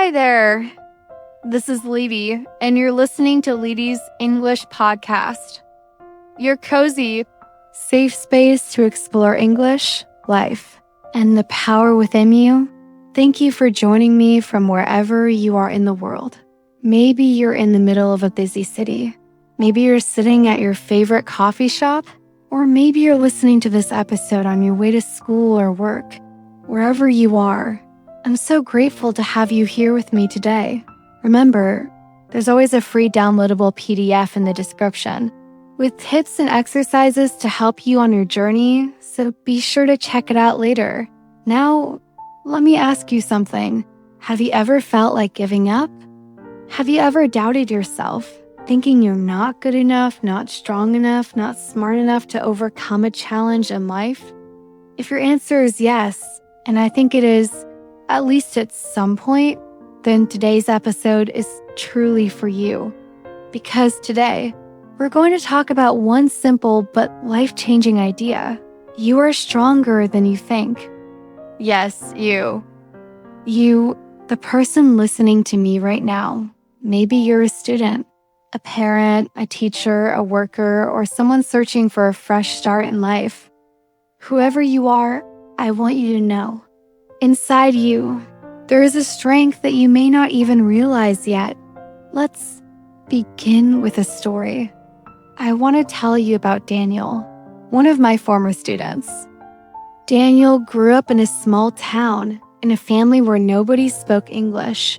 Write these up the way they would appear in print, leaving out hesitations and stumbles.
Hi there. This is Lety, and you're listening to Lety's English Podcast, your cozy, safe space to explore English, life, and the power within you. Thank you for joining me from wherever you are in the world. Maybe you're in the middle of a busy city. Maybe you're sitting at your favorite coffee shop, or maybe you're listening to this episode on your way to school or work. Wherever you are, I'm so grateful to have you here with me today. Remember, there's always a free downloadable PDF in the description with tips and exercises to help you on your journey, so be sure to check it out later. Now, let me ask you something. Have you ever felt like giving up? Have you ever doubted yourself, thinking you're not good enough, not strong enough, not smart enough to overcome a challenge in life? If your answer is yes, and I think it is, at least at some point, then today's episode is truly for you. Because today, we're going to talk about one simple but life-changing idea. You are stronger than you think. Yes, you. You, the person listening to me right now. Maybe you're a student, a parent, a teacher, a worker, or someone searching for a fresh start in life. Whoever you are, I want you to know. Inside you, there is a strength that you may not even realize yet. Let's begin with a story. I want to tell you about Daniel, one of my former students. Daniel grew up in a small town in a family where nobody spoke English.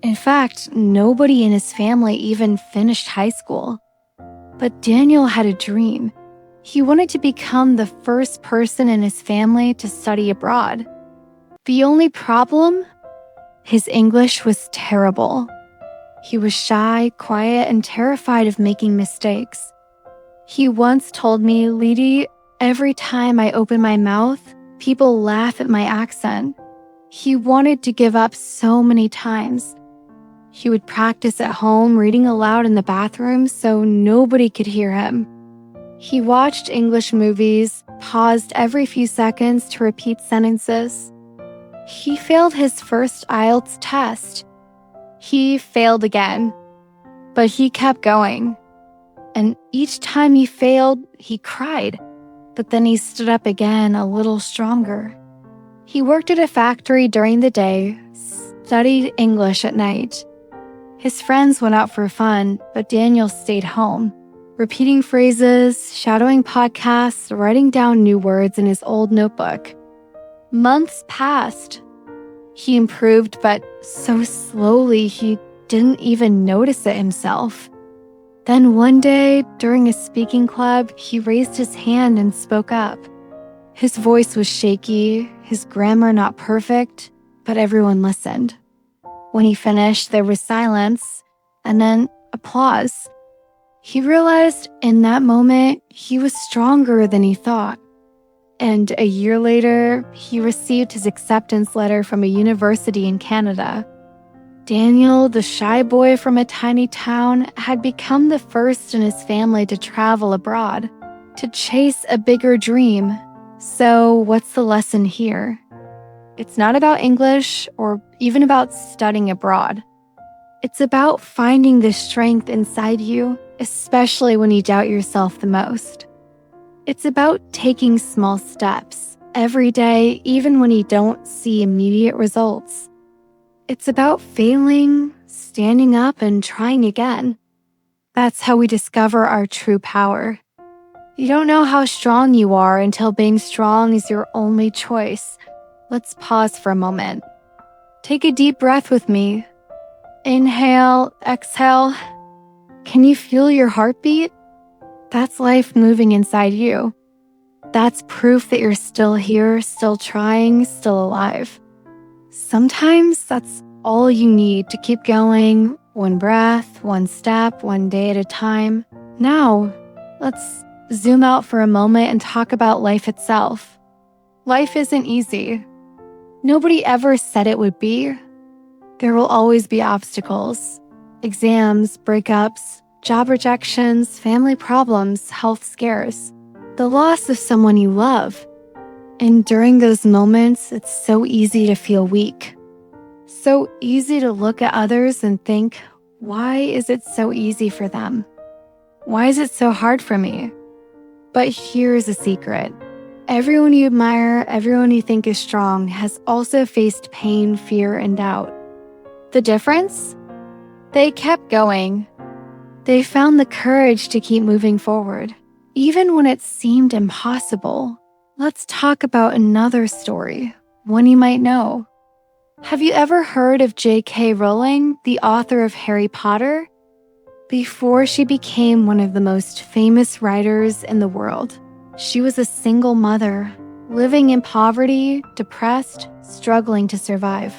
In fact, nobody in his family even finished high school. But Daniel had a dream. He wanted to become the first person in his family to study abroad. The only problem? His English was terrible. He was shy, quiet, and terrified of making mistakes. He once told me, "Lety, every time I open my mouth, people laugh at my accent." He wanted to give up so many times. He would practice at home, reading aloud in the bathroom so nobody could hear him. He watched English movies, paused every few seconds to repeat sentences. He failed his first IELTS test. He failed again, but he kept going. And each time he failed, he cried, but then he stood up again a little stronger. He worked at a factory during the day, studied English at night. His friends went out for fun, but Daniel stayed home, repeating phrases, shadowing podcasts, writing down new words in his old notebook. Months passed. He improved, but so slowly he didn't even notice it himself. Then one day, during a speaking club, he raised his hand and spoke up. His voice was shaky, his grammar not perfect, but everyone listened. When he finished, there was silence, and then applause. He realized in that moment he was stronger than he thought. And a year later, he received his acceptance letter from a university in Canada. Daniel, the shy boy from a tiny town, had become the first in his family to travel abroad, to chase a bigger dream. So what's the lesson here? It's not about English or even about studying abroad. It's about finding the strength inside you, especially when you doubt yourself the most. It's about taking small steps every day, even when you don't see immediate results. It's about failing, standing up, and trying again. That's how we discover our true power. You don't know how strong you are until being strong is your only choice. Let's pause for a moment. Take a deep breath with me. Inhale, exhale. Can you feel your heartbeat? That's life moving inside you. That's proof that you're still here, still trying, still alive. Sometimes that's all you need to keep going, one breath, one step, one day at a time. Now, let's zoom out for a moment and talk about life itself. Life isn't easy. Nobody ever said it would be. There will always be obstacles, exams, breakups, job rejections, family problems, health scares, the loss of someone you love. And during those moments, it's so easy to feel weak. So easy to look at others and think, why is it so easy for them? Why is it so hard for me? But here's a secret. Everyone you admire, everyone you think is strong, has also faced pain, fear, and doubt. The difference? They kept going. They found the courage to keep moving forward, even when it seemed impossible. Let's talk about another story, one you might know. Have you ever heard of J.K. Rowling, the author of Harry Potter? Before she became one of the most famous writers in the world, she was a single mother, living in poverty, depressed, struggling to survive.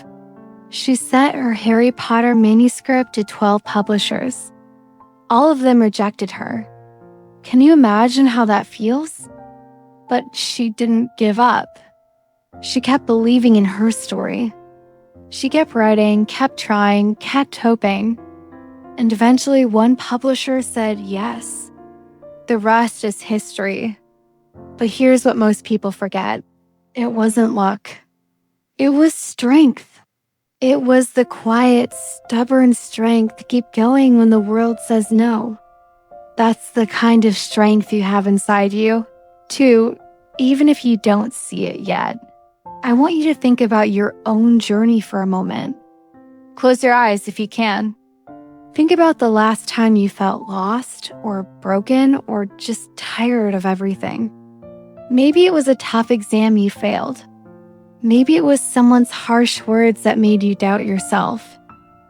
She sent her Harry Potter manuscript to 12 publishers. All of them rejected her. Can you imagine how that feels? But she didn't give up. She kept believing in her story. She kept writing, kept trying, kept hoping. And eventually one publisher said yes. The rest is history. But here's what most people forget. It wasn't luck. It was strength. It was the quiet, stubborn strength to keep going when the world says no. That's the kind of strength you have inside you, too, even if you don't see it yet. I want you to think about your own journey for a moment. Close your eyes if you can. Think about the last time you felt lost or broken or just tired of everything. Maybe it was a tough exam you failed. Maybe it was someone's harsh words that made you doubt yourself.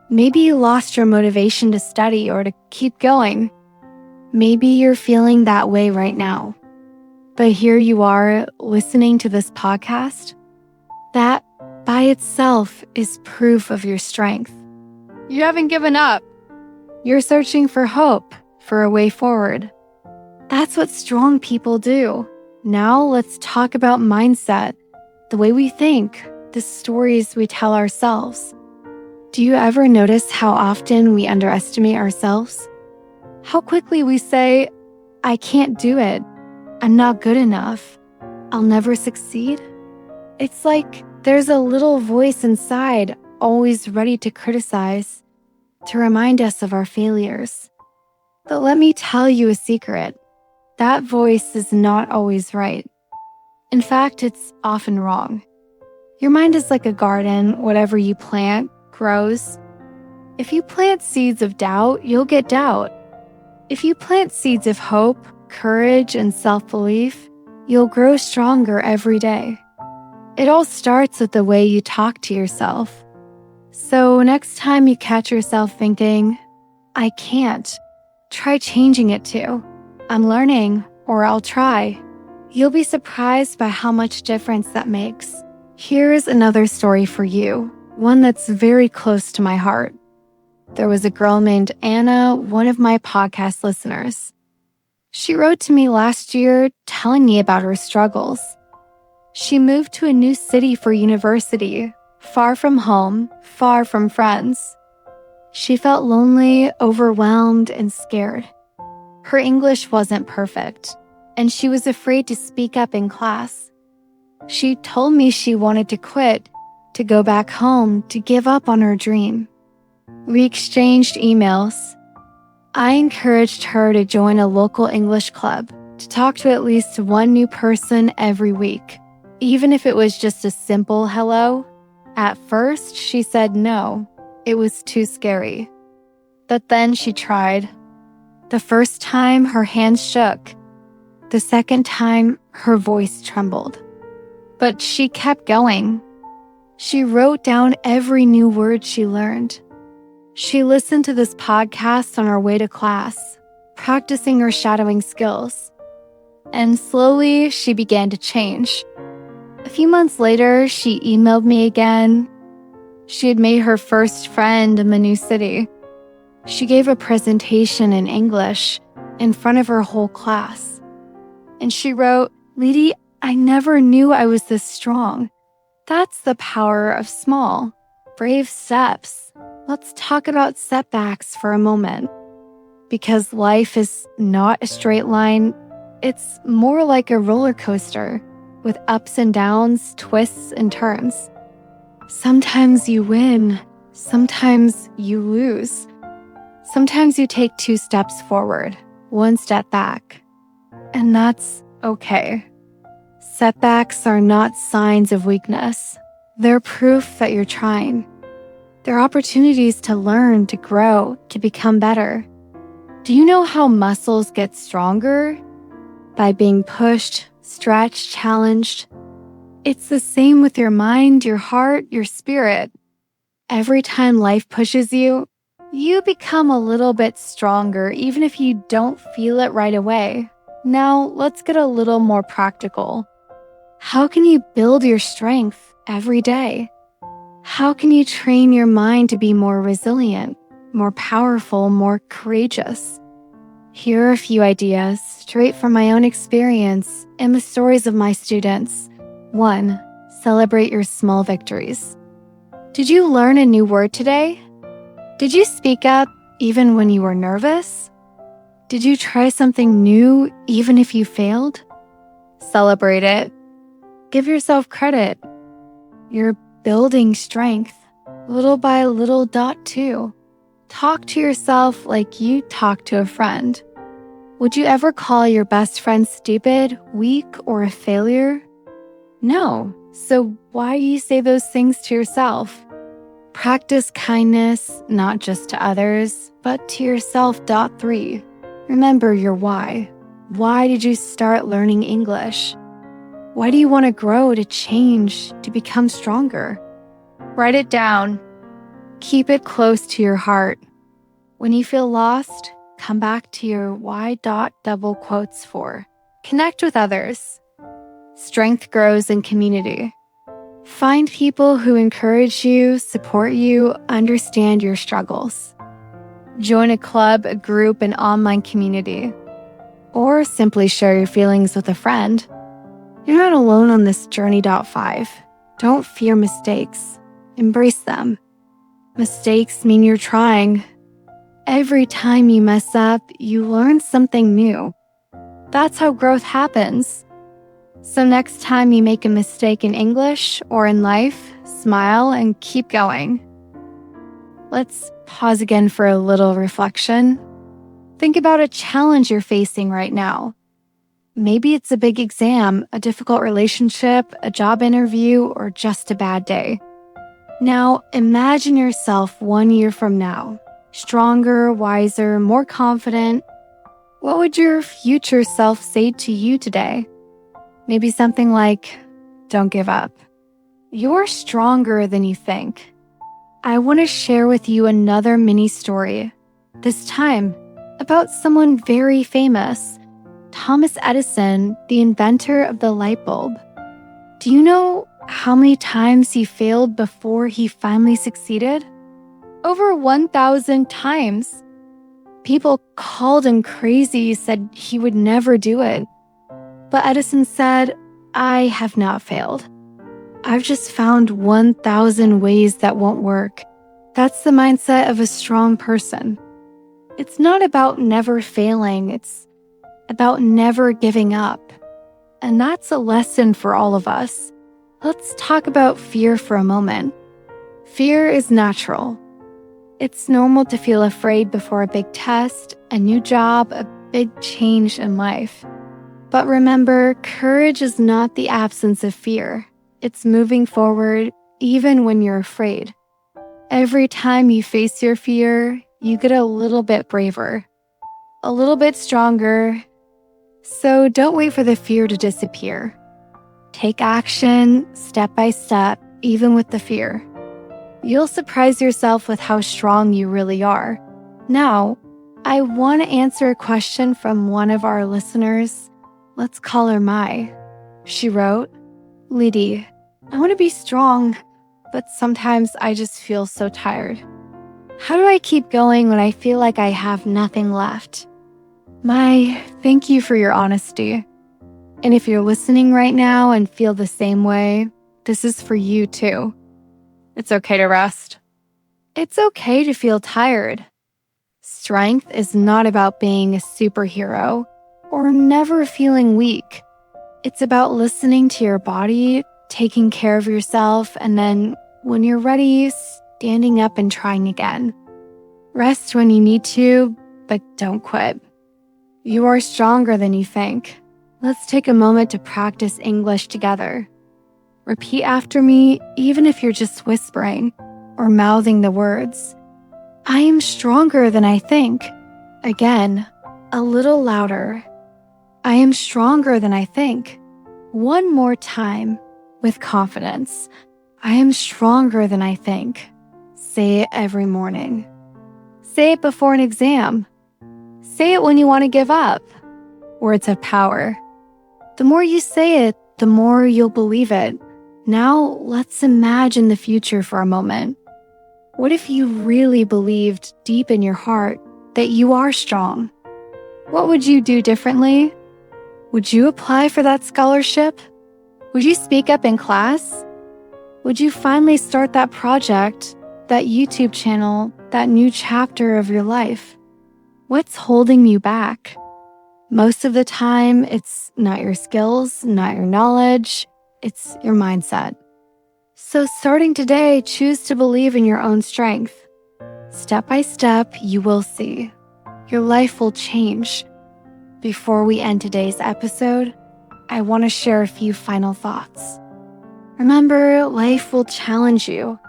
Maybe you lost your motivation to study or to keep going. Maybe you're feeling that way right now. But here you are listening to this podcast. That by itself is proof of your strength. You haven't given up. You're searching for hope, for a way forward. That's what strong people do. Now let's talk about mindset, the way we think, the stories we tell ourselves. Do you ever notice how often we underestimate ourselves? How quickly we say, I can't do it. I'm not good enough. I'll never succeed. It's like there's a little voice inside always ready to criticize, to remind us of our failures. But let me tell you a secret. That voice is not always right. In fact, it's often wrong. Your mind is like a garden. Whatever you plant grows. If you plant seeds of doubt, you'll get doubt. If you plant seeds of hope, courage, and self-belief, you'll grow stronger every day. It all starts with the way you talk to yourself. So next time you catch yourself thinking, I can't, try changing it to, I'm learning, or I'll try. You'll be surprised by how much difference that makes. Here's another story for you, one that's very close to my heart. There was a girl named Anna, one of my podcast listeners. She wrote to me last year telling me about her struggles. She moved to a new city for university, far from home, far from friends. She felt lonely, overwhelmed, and scared. Her English wasn't perfect, and she was afraid to speak up in class. She told me she wanted to quit, to go back home, to give up on her dream. We exchanged emails. I encouraged her to join a local English club, to talk to at least one new person every week, even if it was just a simple hello. At first, she said no. It was too scary. But then she tried. The first time, her hands shook. The second time, her voice trembled. But she kept going. She wrote down every new word she learned. She listened to this podcast on her way to class, practicing her shadowing skills. And slowly, she began to change. A few months later, she emailed me again. She had made her first friend in the new city. She gave a presentation in English in front of her whole class. And she wrote, Lety, I never knew I was this strong. That's the power of small, brave steps. Let's talk about setbacks for a moment. Because life is not a straight line, it's more like a roller coaster with ups and downs, twists and turns. Sometimes you win. Sometimes you lose. Sometimes you take 2 steps forward, 1 step back. And that's okay. Setbacks are not signs of weakness. They're proof that you're trying. They're opportunities to learn, to grow, to become better. Do you know how muscles get stronger? By being pushed, stretched, challenged. It's the same with your mind, your heart, your spirit. Every time life pushes you, you become a little bit stronger, even if you don't feel it right away. Now, let's get a little more practical. How can you build your strength every day? How can you train your mind to be more resilient, more powerful, more courageous? Here are a few ideas straight from my own experience and the stories of my students. 1. Celebrate your small victories. Did you learn a new word today? Did you speak up even when you were nervous? Did you try something new even if you failed? Celebrate it. Give yourself credit. You're building strength, little by little. 2. Talk to yourself like you talk to a friend. Would you ever call your best friend stupid, weak, or a failure? No. So why do you say those things to yourself? Practice kindness, not just to others, but to yourself. 3. Remember your why. Why did you start learning English? Why do you want to grow, to change, to become stronger? Write it down. Keep it close to your heart. When you feel lost, come back to your why. Double quotes 4. Connect with others. Strength grows in community. Find people who encourage you, support you, understand your struggles. Join a club, a group, an online community. Or simply share your feelings with a friend. You're not alone on this journey. 5. Don't fear mistakes. Embrace them. Mistakes mean you're trying. Every time you mess up, you learn something new. That's how growth happens. So next time you make a mistake in English or in life, smile and keep going. Let's pause again for a little reflection. Think about a challenge you're facing right now. Maybe it's a big exam, a difficult relationship, a job interview, or just a bad day. Now, imagine yourself 1 year from now, stronger, wiser, more confident. What would your future self say to you today? Maybe something like, don't give up. You're stronger than you think. I want to share with you another mini story, this time about someone very famous, Thomas Edison, the inventor of the light bulb. Do you know how many times he failed before he finally succeeded? Over 1,000 times. People called him crazy, said he would never do it. But Edison said, I have not failed. I've just found 1,000 ways that won't work. That's the mindset of a strong person. It's not about never failing, it's about never giving up. And that's a lesson for all of us. Let's talk about fear for a moment. Fear is natural. It's normal to feel afraid before a big test, a new job, a big change in life. But remember, courage is not the absence of fear. It's moving forward even when you're afraid. Every time you face your fear, you get a little bit braver, a little bit stronger. So don't wait for the fear to disappear. Take action step by step, even with the fear. You'll surprise yourself with how strong you really are. Now, I want to answer a question from one of our listeners. Let's call her Mai. She wrote, Lety, I want to be strong, but sometimes I just feel so tired. How do I keep going when I feel like I have nothing left? Mai, thank you for your honesty. And if you're listening right now and feel the same way, this is for you too. It's okay to rest. It's okay to feel tired. Strength is not about being a superhero or never feeling weak. It's about listening to your body, taking care of yourself, and then When you're ready, standing up and trying again. Rest when you need to, but don't quit. You are stronger than you think. Let's take a moment to practice English together. Repeat after me, even if you're just whispering or mouthing the words. I am stronger than I think. Again, a little louder. I am stronger than I think. One more time with confidence. I am stronger than I think. Say it every morning. Say it before an exam. Say it when you want to give up. Words have power. The more you say it, the more you'll believe it. Now, let's imagine the future for a moment. What if you really believed deep in your heart that you are strong? What would you do differently? Would you apply for that scholarship? Would you speak up in class? Would you finally start that project, that YouTube channel, that new chapter of your life? What's holding you back? Most of the time, it's not your skills, not your knowledge, it's your mindset. So starting today, choose to believe in your own strength. Step by step, you will see. Your life will change. Before we end today's episode, I want to share a few final thoughts. Remember, life will challenge you.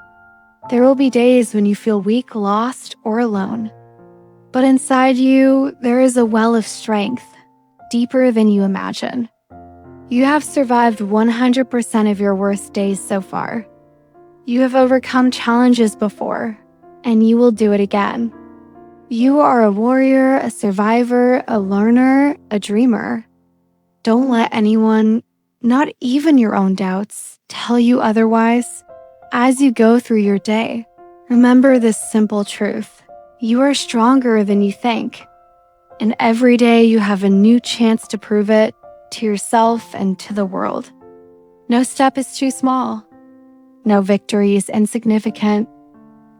There will be days when you feel weak, lost, or alone. But inside you, there is a well of strength, deeper than you imagine. You have survived 100% of your worst days so far. You have overcome challenges before, and you will do it again. You are a warrior, a survivor, a learner, a dreamer. Don't let anyone, not even your own doubts, tell you otherwise. As you go through your day, remember this simple truth. You are stronger than you think. And every day you have a new chance to prove it to yourself and to the world. No step is too small. No victory is insignificant.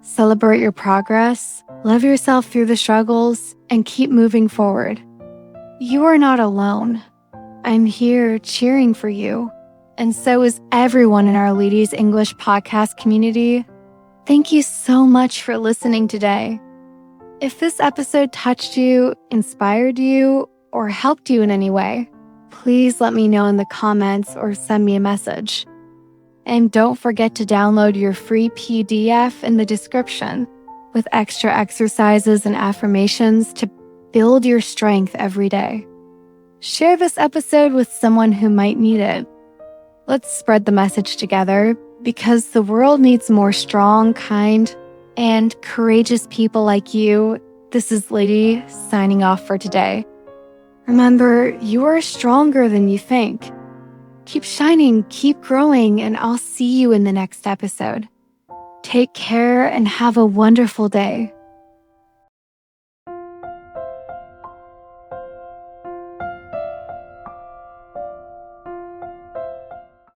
Celebrate your progress, love yourself through the struggles, and keep moving forward. You are not alone. I'm here cheering for you, and so is everyone in our Lety English Podcast community. Thank you so much for listening today. If this episode touched you, inspired you, or helped you in any way, please let me know in the comments or send me a message. And don't forget to download your free PDF in the description with extra exercises and affirmations to build your strength every day. Share this episode with someone who might need it. Let's spread the message together because the world needs more strong, kind, and courageous people like you. This is Lety signing off for today. Remember, you are stronger than you think. Keep shining, keep growing, and I'll see you in the next episode. Take care and have a wonderful day.